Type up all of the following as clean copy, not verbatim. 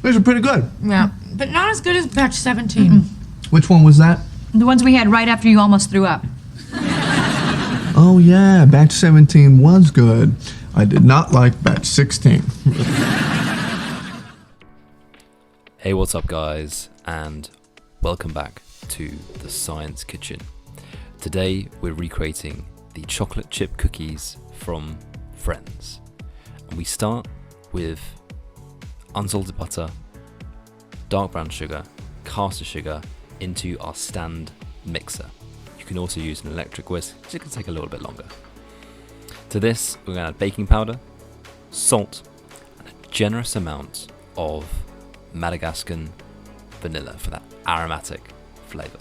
These are pretty good. Yeah, but not as good as batch 17. Which one was that? The ones we had right after you almost threw up. Oh yeah, batch 17 was good. I did not like batch 16. Hey, what's up guys, and welcome back to the Science Kitchen. Today we're recreating the chocolate chip cookies from Friends. And we start with unsalted butter, dark brown sugar, caster sugar into our stand mixer. You can also use an electric whisk, it's going to take a little bit longer. To this, we're going to add baking powder, salt, and a generous amount of Madagascan vanilla for that aromatic flavour.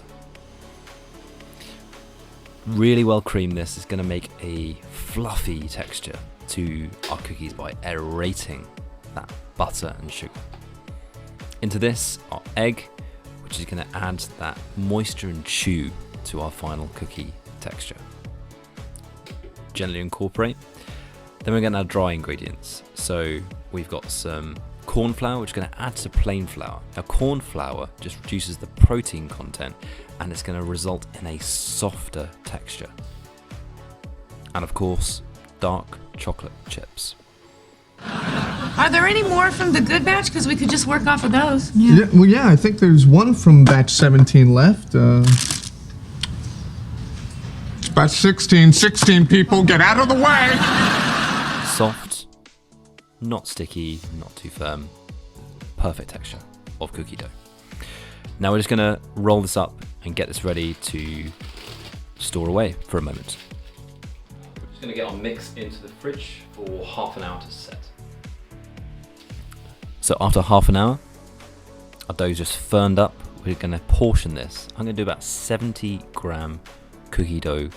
Really well cream this is going to make a fluffy texture to our cookies by aerating that butter and sugar. Into this, our egg, which is going to add that moisture and chew to our final cookie texture. Gently incorporate. Then we're going to add dry ingredients. So we've got some corn flour, which is going to add to plain flour. Now corn flour just reduces the protein content and it's going to result in a softer texture. And of course, dark chocolate chips. Are there any more from the good batch? Because we could just work off of those. Yeah, I think there's one from batch 17 left. It's batch 16. 16 people, get out of the way! Soft, not sticky, not too firm. Perfect texture of cookie dough. Now we're just going to roll this up and get this ready to store away for a moment. We're just going to get our mix into the fridge for half an hour to set. So after half an hour, our dough's just firmed up. We're going to portion this. I'm going to do about 70 gram cookie dough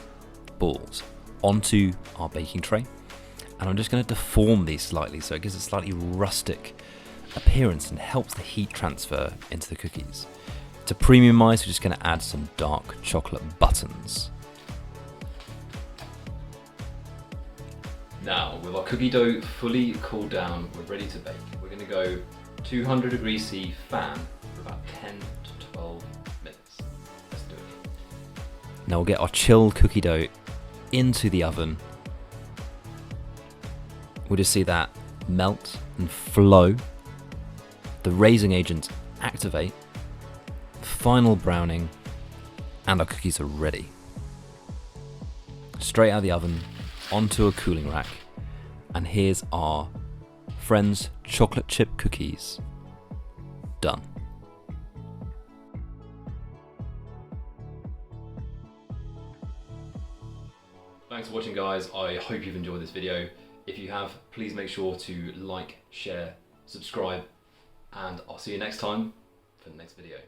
balls onto our baking tray. And I'm just going to deform these slightly so it gives a slightly rustic appearance and helps the heat transfer into the cookies. To premiumize, we're just going to add some dark chocolate buttons. Now, with our cookie dough fully cooled down, we're ready to bake. We're going to go 200 degrees C fan for about 10 to 12 minutes. Let's do it. Now we'll get our chilled cookie dough into the oven. We'll just see that melt and flow. The raising agent activate. Final browning, and our cookies are ready. Straight out of the oven, onto a cooling rack, and here's our Friends chocolate chip cookies. Done. Thanks for watching guys, I hope you've enjoyed this video. If you have, please make sure to like, share, subscribe, and I'll see you next time for the next video.